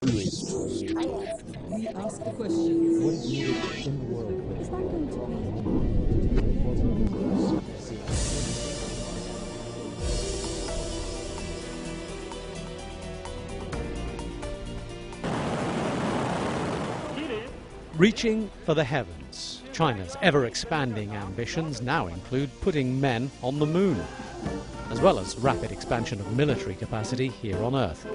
We ask questions. What is needed in the world? Is that going to be? Reaching for the heavens. China's ever-expanding ambitions now include putting men on the moon, as well as rapid expansion of military capacity here on Earth.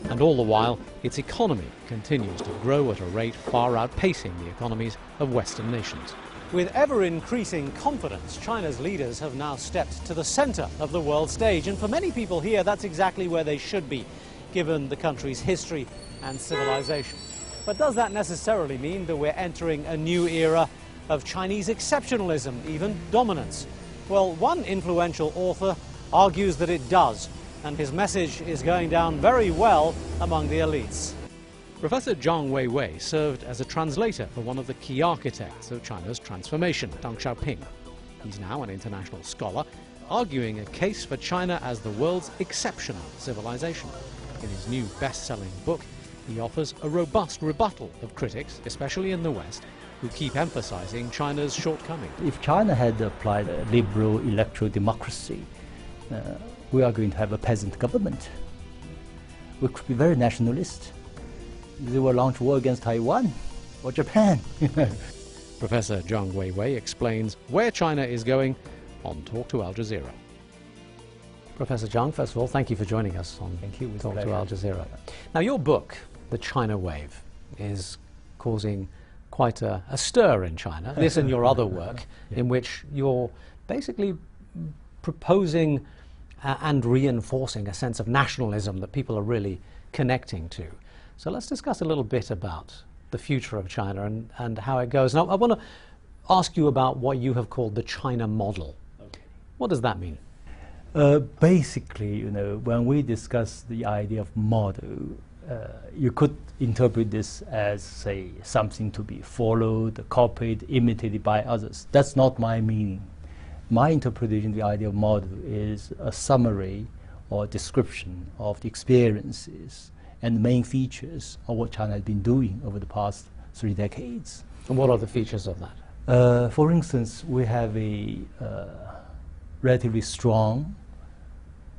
And all the while, its economy continues to grow at a rate far outpacing the economies of Western nations. With ever-increasing confidence, China's leaders have now stepped to the center of the world stage. And for many people here, that's exactly where they should be, given the country's history and civilization. But does that necessarily mean that we're entering a new era of Chinese exceptionalism, even dominance? Well, one influential author argues that it does, and his message is going down very well among the elites. Professor Zhang Weiwei served as a translator for one of the key architects of China's transformation, Deng Xiaoping. He's now an international scholar, arguing a case for China as the world's exceptional civilization. In his new best-selling book, he offers a robust rebuttal of critics, especially in the West, who keep emphasizing China's shortcomings. If China had applied a liberal electoral democracy, we are going to have a peasant government. We could be very nationalist. They will launch war against Taiwan or Japan. Professor Zhang Weiwei explains where China is going on Talk to Al Jazeera. Professor Zhang, first of all, thank you for joining us on Talk to Al Jazeera. Now, your book, The China Wave, is causing quite a stir in China. This and your other work, in which you're basically proposing and reinforcing a sense of nationalism that people are really connecting to. So let's discuss a little bit about the future of China and how it goes. Now, I want to ask you about what you have called the China model. Okay. What does that mean? Basically, when we discuss the idea of model, you could interpret this as, say, something to be followed, copied, imitated by others. That's not my meaning. My interpretation of the idea of model is a summary or description of the experiences and the main features of what China has been doing over the past 3 decades. And what are the features of that? For instance, we have a relatively strong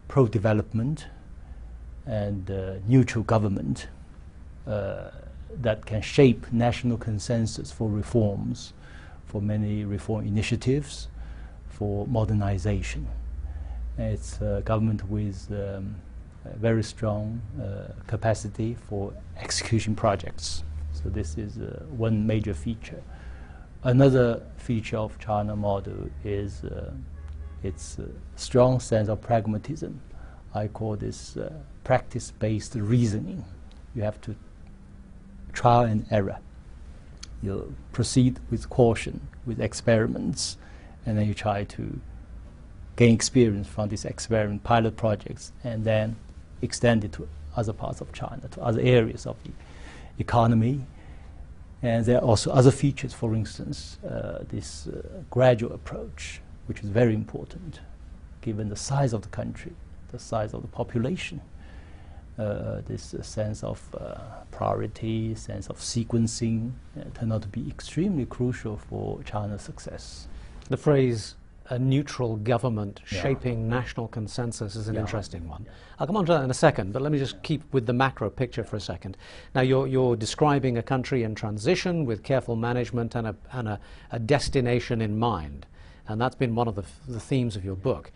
pro-development and neutral government that can shape national consensus for reforms, for many reform initiatives, for modernization. It's a government with a very strong capacity for execution projects. So this is one major feature. Another feature of China model is its strong sense of pragmatism. I call this practice-based reasoning. You have to trial and error. You proceed with caution, with experiments, and then you try to gain experience from these experiment pilot projects and then extend it to other parts of China, to other areas of the economy. And there are also other features, for instance, this gradual approach, which is very important given the size of the country, the size of the population. This sense of priority, sense of sequencing turn out to be extremely crucial for China's success. The phrase a neutral government shaping national consensus is an interesting one. I'll come on to that in a second, but let me just keep with the macro picture for a second. Now, you're describing a country in transition with careful management and a destination in mind, and that's been one of the themes of your book.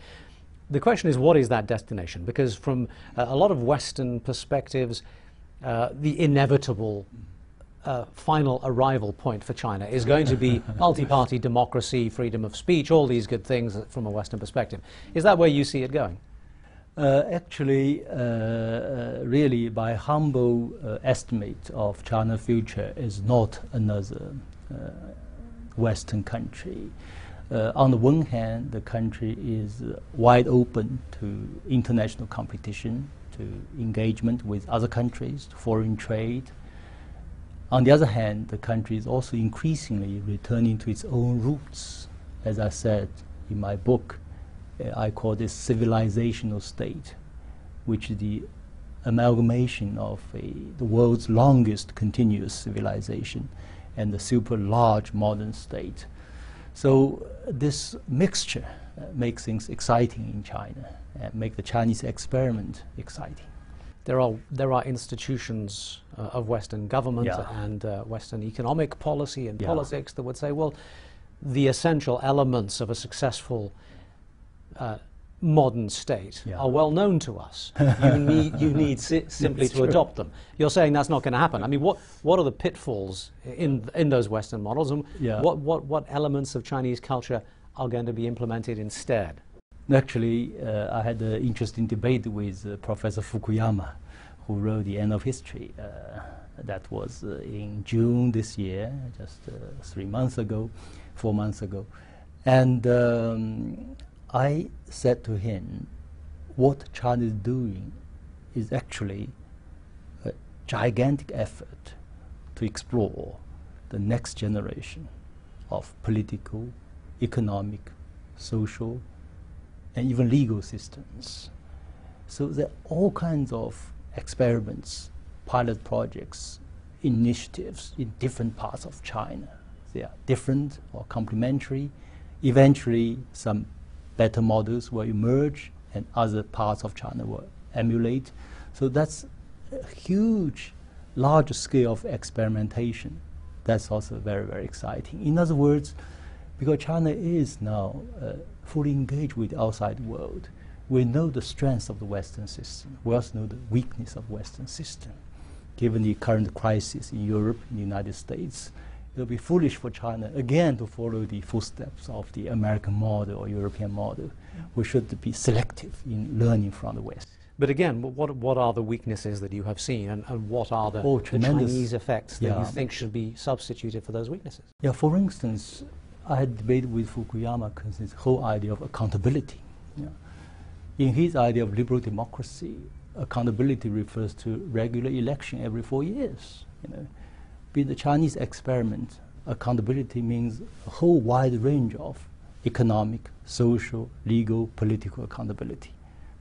The question is, what is that destination? Because from a lot of Western perspectives, the inevitable final arrival point for China is going to be multi-party democracy, freedom of speech, all these good things from a Western perspective. Is that where you see it going? Actually, really, my humble estimate of China's future is not another Western country. On the one hand, the country is wide open to international competition, to engagement with other countries, to foreign trade. On the other hand, the country is also increasingly returning to its own roots. As I said in my book, I call this civilizational state, which is the amalgamation of the world's longest continuous civilization and the super large modern state. So this mixture makes things exciting in China and make the Chinese experiment exciting. There are institutions of Western government and Western economic policy and politics that would say, well, the essential elements of a successful modern state are well known to us. You need simply to adopt them. You're saying that's not going to happen. I mean, what are the pitfalls in those Western models, and what elements of Chinese culture are going to be implemented instead? Actually, I had an interesting debate with Professor Fukuyama, who wrote The End of History. That was in June this year, just 4 months ago. And I said to him, what China is doing is actually a gigantic effort to explore the next generation of political, economic, social, and even legal systems. So there are all kinds of experiments, pilot projects, initiatives in different parts of China. They are different or complementary. Eventually, some better models will emerge and other parts of China will emulate. So that's a huge, large scale of experimentation. That's also very, very exciting. In other words, because China is now fully engaged with the outside world, we know the strength of the Western system. We also know the weakness of the Western system. Given the current crisis in Europe, in the United States, it will be foolish for China again to follow the footsteps of the American model or European model. We should be selective in learning from the West. But again, what are the weaknesses that you have seen, and what are the Chinese effects that you think should be substituted for those weaknesses? Yeah, for instance, I had debated with Fukuyama concerning the whole idea of accountability. In his idea of liberal democracy, accountability refers to regular election every 4 years. In the Chinese experiment, accountability means a whole wide range of economic, social, legal, political accountability.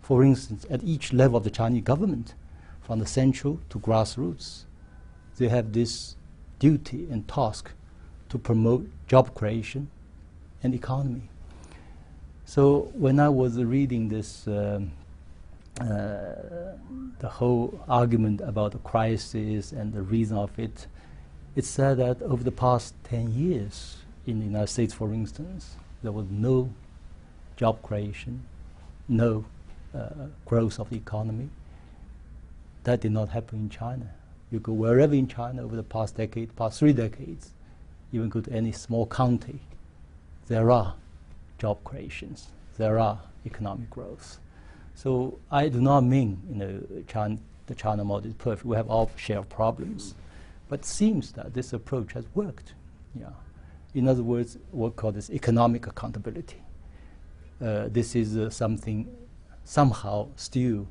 For instance, at each level of the Chinese government, from the central to grassroots, they have this duty and task to promote job creation and economy. So when I was reading this, the whole argument about the crisis and the reason of it, it said that over the past 10 years in the United States, for instance, there was no job creation, no growth of the economy. That did not happen in China. You go wherever in China over the past decade, past 3 decades, even go to any small county, there are job creations, there are economic growth. So I do not mean the China model is perfect. We have our share of problems. But it seems that this approach has worked. In other words, we'll call this economic accountability. This is something somehow still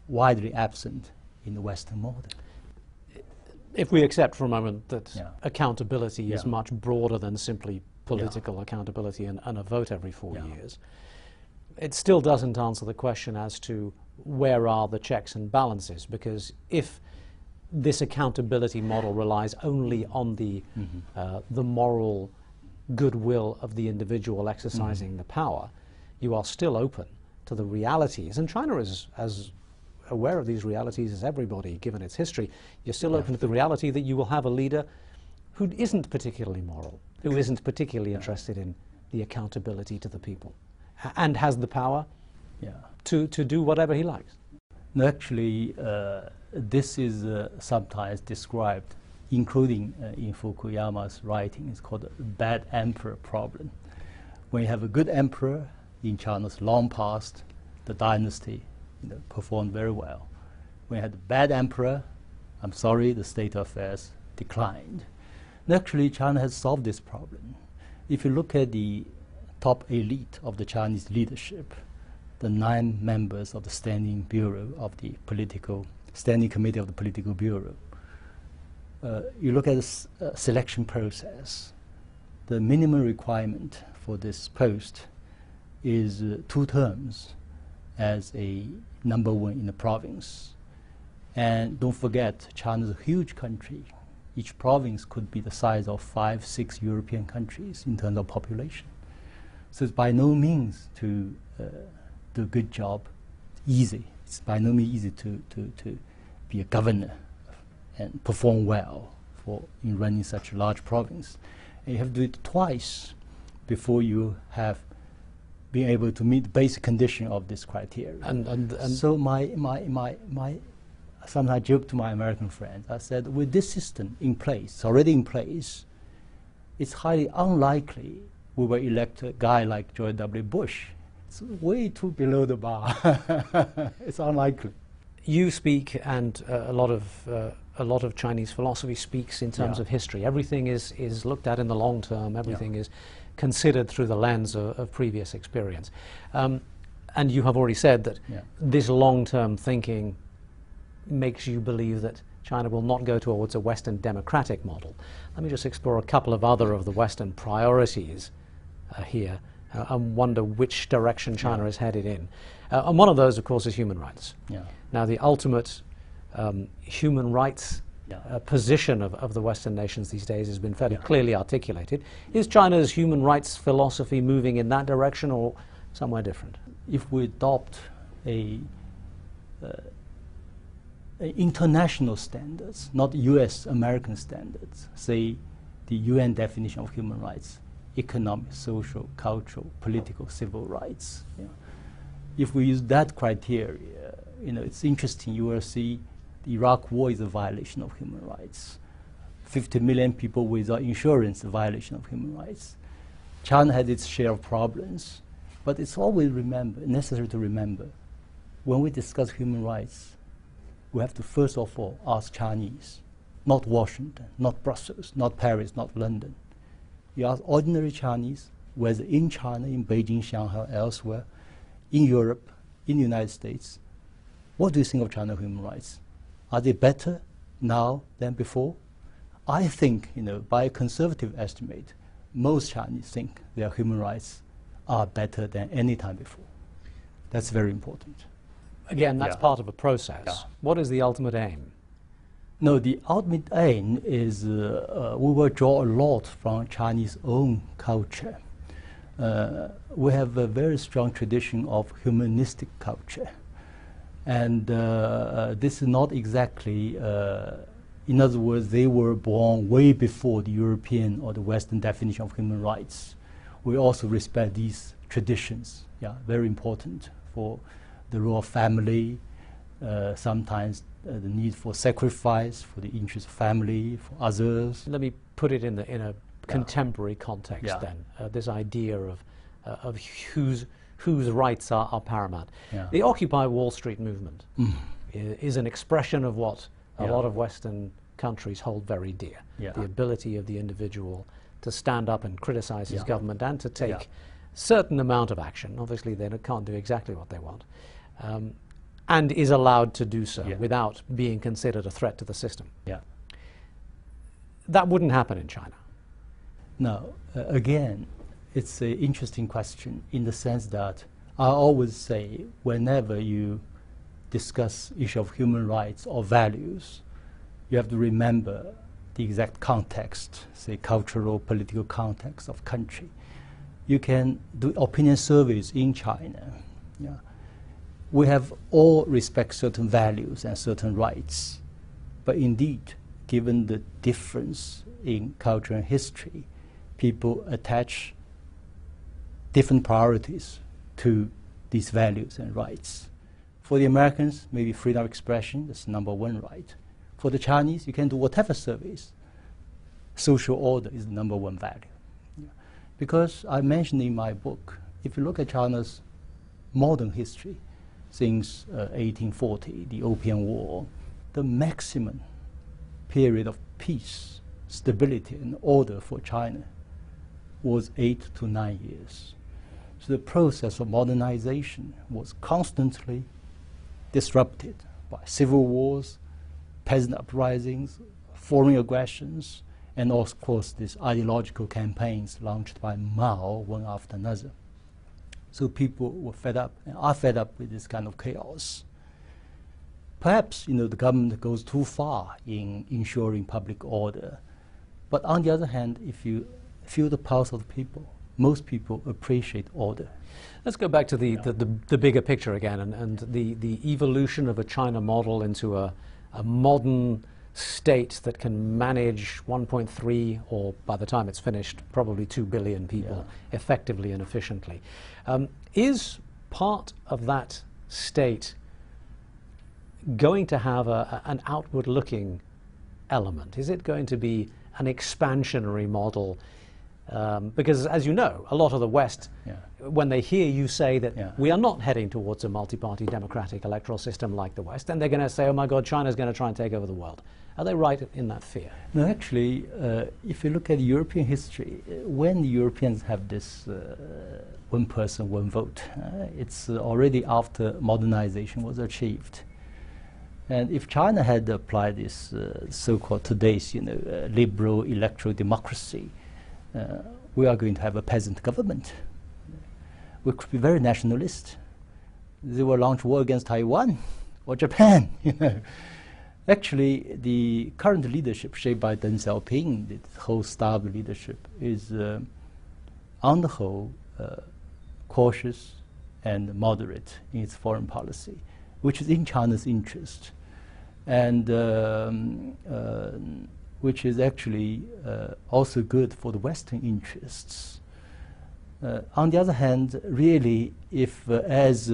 widely absent in the Western model. If we accept for a moment that accountability is much broader than simply political accountability and a vote every 4 years, it still doesn't answer the question as to where are the checks and balances, because if this accountability model relies only on the moral goodwill of the individual exercising the power, you are still open to the realities, and China is as aware of these realities as everybody, given its history. You're still open to the reality that you will have a leader who isn't particularly moral, who isn't particularly interested in the accountability to the people, and has the power to do whatever he likes. No, actually, this is sometimes described, including in Fukuyama's writing, it's called the bad emperor problem. When you have a good emperor in China's long past, the dynasty performed very well. When you had a bad emperor, I'm sorry, the state of affairs declined. And actually, China has solved this problem. If you look at the top elite of the Chinese leadership, the 9 members of the Standing Bureau of the Standing Committee of the Political Bureau, you look at the selection process, the minimum requirement for this post is 2 terms as a number 1 in the province. And don't forget, China is a huge country. Each province could be the size of 5, 6 European countries in terms of population. So it's by no means to do a good job easy. It's by no means easy to be a governor and perform well in running such a large province. And you have to do it twice before you have been able to meet the basic condition of this criteria. And so sometimes I joke to my American friends, I said, with this system in place, already in place, it's highly unlikely we will elect a guy like George W. Bush. It's way too below the bar. It's unlikely. You speak, and a lot of Chinese philosophy speaks in terms of history. Everything is looked at in the long term. Everything is considered through the lens of previous experience. And you have already said that this long-term thinking makes you believe that China will not go towards a Western democratic model. Let me just explore a couple of other of the Western priorities here and wonder which direction China is headed in. And one of those, of course, is human rights. Now, the ultimate human rights position of the Western nations these days has been fairly clearly articulated. Is China's human rights philosophy moving in that direction or somewhere different? If we adopt international standards, not US, American standards, say the UN definition of human rights, economic, social, cultural, political, civil rights. If we use that criteria, it's interesting, you will see the Iraq war is a violation of human rights. 50 million people without insurance, a violation of human rights. China had its share of problems, but it's always necessary to remember, when we discuss human rights, we have to first of all ask Chinese, not Washington, not Brussels, not Paris, not London. You ask ordinary Chinese, whether in China, in Beijing, Shanghai, or elsewhere, in Europe, in the United States, what do you think of China's human rights? Are they better now than before? I think, by a conservative estimate, most Chinese think their human rights are better than any time before. That's very important. Again, that's part of a process. What is the ultimate aim? No, the ultimate aim is we will draw a lot from Chinese own culture. We have a very strong tradition of humanistic culture. And this is not exactly, in other words, they were born way before the European or the Western definition of human rights. We also respect these traditions, very important for the role of family, sometimes the need for sacrifice, for the interest of family, for others. Let me put it in a contemporary context then, this idea of whose rights are paramount. The Occupy Wall Street movement is an expression of what a lot of Western countries hold very dear, the ability of the individual to stand up and criticize his government and to take certain amount of action. Obviously, they can't do exactly what they want. And is allowed to do so without being considered a threat to the system. That wouldn't happen in China. No, again, it's an interesting question in the sense that I always say whenever you discuss issue of human rights or values, you have to remember the exact context, say cultural, political context of country. You can do opinion surveys in China. We have all respect certain values and certain rights, but indeed, given the difference in culture and history, people attach different priorities to these values and rights. For the Americans, maybe freedom of expression is number one right. For the Chinese, you can do whatever surveys. Social order is the number one value. Because I mentioned in my book, if you look at China's modern history, since 1840, the Opium War, the maximum period of peace, stability, and order for China was 8 to 9 years. So the process of modernization was constantly disrupted by civil wars, peasant uprisings, foreign aggressions, and of course these ideological campaigns launched by Mao one after another. So people were fed up and are fed up with this kind of chaos. perhaps, the government goes too far in ensuring public order. But on the other hand, if you feel the pulse of the people, most people appreciate order. Let's go back to the bigger picture again, and the evolution of a China model into a modern state that can manage 1.3, or by the time it's finished, probably 2 billion people effectively and efficiently. Is part of that state going to have an outward-looking element? Is it going to be an expansionary model? Because, as you know, a lot of the West, when they hear you say that we are not heading towards a multi-party democratic electoral system like the West, then they're going to say, oh my God, China's going to try and take over the world. Are they right in that fear? No, actually, if you look at European history, when the Europeans have this one person, one vote, it's already after modernization was achieved. And if China had applied this so-called today's, liberal electoral democracy, we are going to have a peasant government. We could be very nationalist. They will launch war against Taiwan or Japan. Actually, the current leadership shaped by Deng Xiaoping, the whole style of leadership, is on the whole cautious and moderate in its foreign policy, which is in China's interest, and which is actually also good for the Western interests. On the other hand, really, if as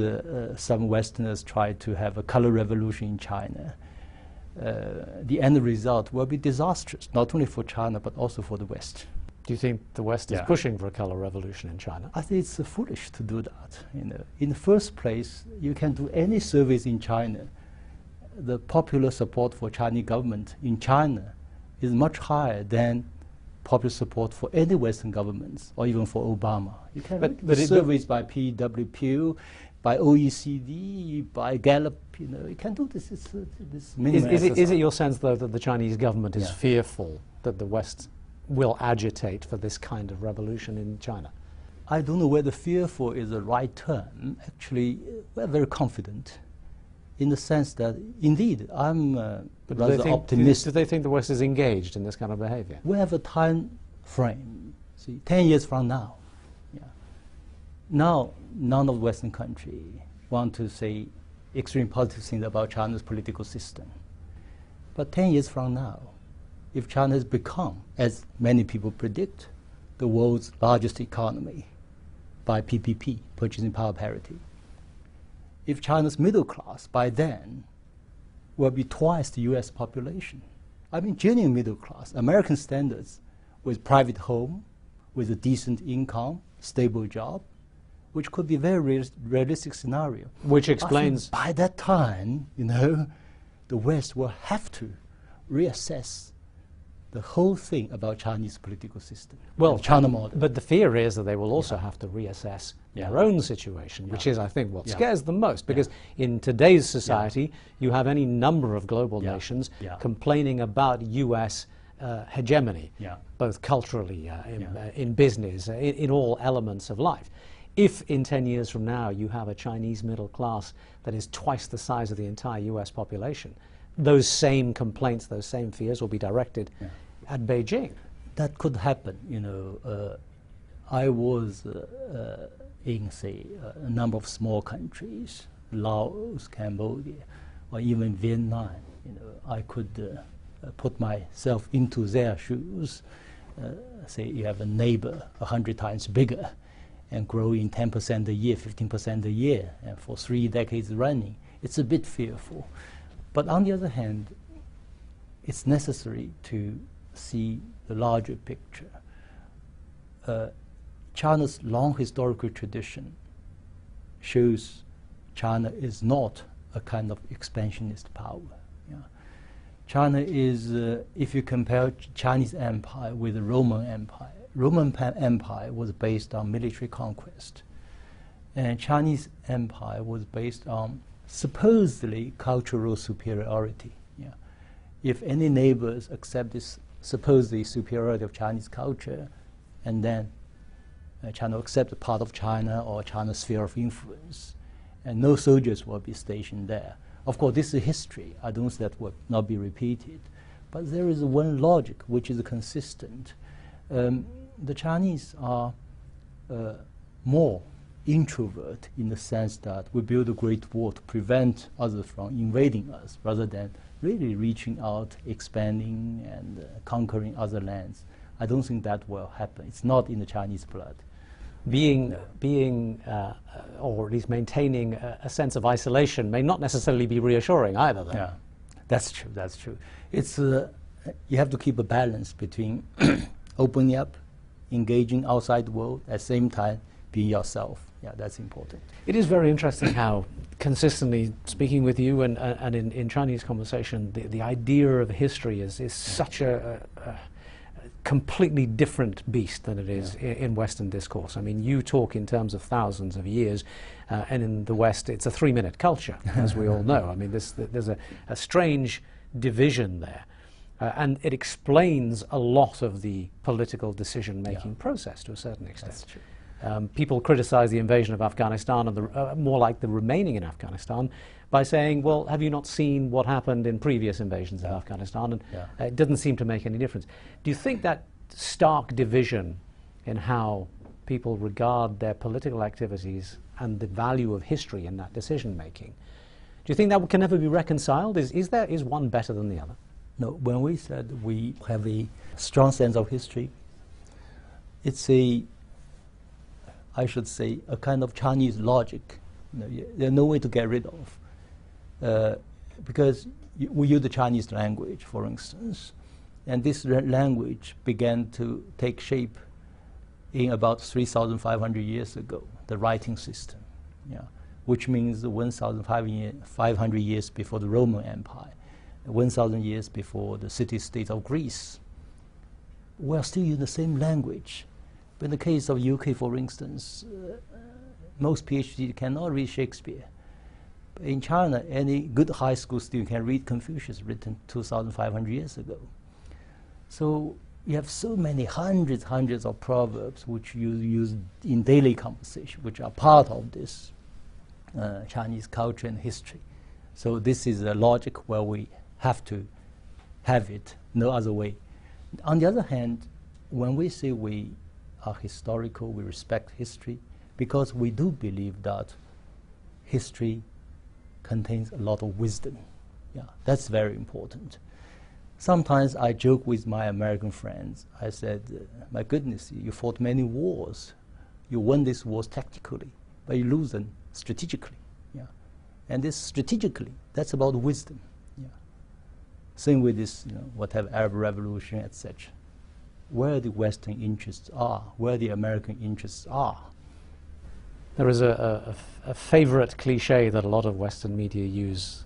some Westerners try to have a color revolution in China, the end result will be disastrous, not only for China, but also for the West. Do you think the West is pushing for a color revolution in China? I think it's foolish to do that. In the first place, you can do any surveys in China. The popular support for Chinese government in China is much higher than popular support for any Western governments, or even for Obama. You can look at surveys by PWP, by OECD, by Gallup. You can do this. This is it your sense, though, that the Chinese government is fearful that the West will agitate for this kind of revolution in China? I don't know whether fearful is the right term. Actually, we're very confident, in the sense that, indeed, I'm rather optimistic. Do they think the West is engaged in this kind of behavior? We have a time frame. See, 10 years from now. Now, none of the Western countries want to say extreme positive things about China's political system. But 10 years from now, if China has become, as many people predict, the world's largest economy by PPP, purchasing power parity, if China's middle class by then will be twice the US population, I mean genuine middle class, American standards, with private home, with a decent income, stable job, which could be a very realistic scenario. Which explains... By that time, the West will have to reassess the whole thing about Chinese political system, the China model. But the fear is that they will also have to reassess their own situation, which is, I think, what scares them most. Because in today's society, you have any number of global nations complaining about US hegemony, both culturally, in business, in all elements of life. If in 10 years from now you have a Chinese middle class that is twice the size of the entire US population, those same complaints, those same fears will be directed at Beijing. That could happen. I was in, say, a number of small countries, Laos, Cambodia, or even Vietnam. I could put myself into their shoes. Say you have a neighbor 100 times bigger and growing 10% a year, 15% a year, and for 3 decades running. It's a bit fearful. But on the other hand, it's necessary to see the larger picture. China's long historical tradition shows China is not a kind of expansionist power. China is, if you compare Chinese empire with the Roman Empire, Roman Empire was based on military conquest, and Chinese empire was based on supposedly cultural superiority. If any neighbors accept this supposedly superiority of Chinese culture, and then China accepts a part of China or China's sphere of influence, and no soldiers will be stationed there. Of course, this is history. I don't say that will not be repeated. But there is one logic which is consistent. The Chinese are more introvert in the sense that we build a great wall to prevent others from invading us rather than really reaching out, expanding, and conquering other lands. I don't think that will happen. It's not in the Chinese blood. Being, or at least maintaining a sense of isolation may not necessarily be reassuring either, though. Yeah, that's true, that's true. It's, you have to keep a balance between opening up, engaging outside the world, at the same time being yourself. Yeah, that's important. It is very interesting how consistently speaking with you and in Chinese conversation, the idea of history is such a completely different beast than it is in Western discourse. I mean, you talk in terms of thousands of years, and in the West it's a 3-minute culture, as we all know. I mean, there's a strange division there. And it explains a lot of the political decision-making process to a certain extent. That's true. People criticize the invasion of Afghanistan, and more like the remaining in Afghanistan, by saying, well, have you not seen what happened in previous invasions of Afghanistan? And it doesn't seem to make any difference. Do you think that stark division in how people regard their political activities and the value of history in that decision-making, do you think that can ever be reconciled? Is one better than the other? No, when we said we have a strong sense of history, it's I should say, a kind of Chinese logic. There's no way to get rid of. Because we use the Chinese language, for instance, and this language began to take shape in about 3,500 years ago, the writing system, which means 1,500 years before the Roman Empire, 1,000 years before the city-state of Greece. We're still using the same language. But in the case of UK, for instance, most PhDs cannot read Shakespeare. But in China, any good high school student can read Confucius, written 2,500 years ago. So you have so many hundreds of proverbs which you use in daily conversation, which are part of this Chinese culture and history. So this is a logic where we have to have it, no other way. On the other hand, when we say we are historical, we respect history, because we do believe that history contains a lot of wisdom. Yeah, that's very important. Sometimes I joke with my American friends. I said, my goodness, you fought many wars. You won these wars tactically, but you lose them strategically. Yeah. And this strategically, that's about wisdom. Yeah. Same with this, whatever Arab Revolution, etc. Where the Western interests are, where the American interests are. There is a favorite cliche that a lot of Western media use,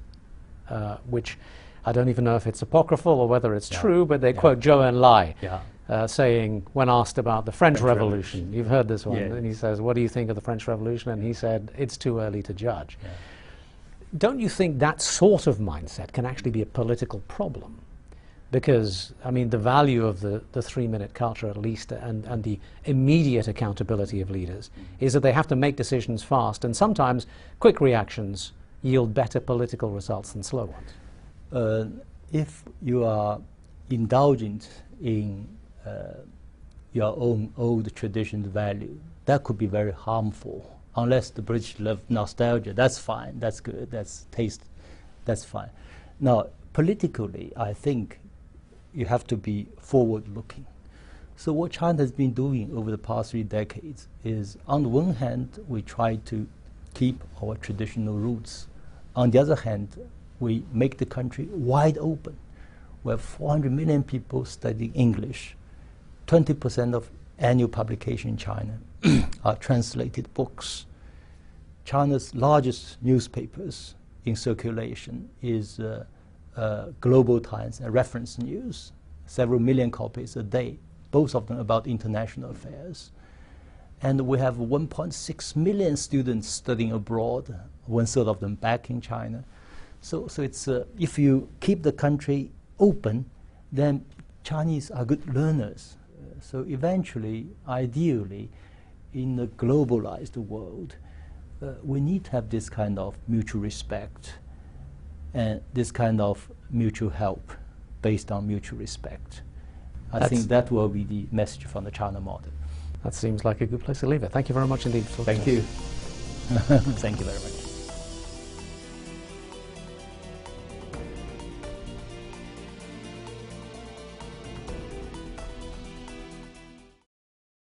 which I don't even know if it's apocryphal or whether it's true, but they quote Zhou Enlai saying, when asked about the French Revolution, you've heard this one, and he says, what do you think of the French Revolution? And he said, it's too early to judge. Yeah. Don't you think that sort of mindset can actually be a political problem? Because, I mean, the value of the 3-minute culture, at least, and the immediate accountability of leaders is that they have to make decisions fast, and sometimes quick reactions yield better political results than slow ones. If you are indulgent in your own old tradition value, that could be very harmful. Unless the British love nostalgia, that's fine, that's good, that's taste, that's fine. Now, politically, I think you have to be forward-looking. So what China has been doing over the past 3 decades is, on the one hand, we try to keep our traditional roots. On the other hand, we make the country wide open. We have 400 million people studying English. 20% of annual publication in China are translated books. China's largest newspapers in circulation is Global Times and Reference News, several million copies a day, both of them about international affairs. And we have 1.6 million students studying abroad, 1/3 of them back in China. So it's, if you keep the country open, then Chinese are good learners. So eventually, ideally, in a globalized world, we need to have this kind of mutual respect. and this kind of mutual help based on mutual respect. I That's- think that will be the message from the China model. That seems like a good place to leave it. Thank you very much indeed for talking Thank to us. you. Thank you very much.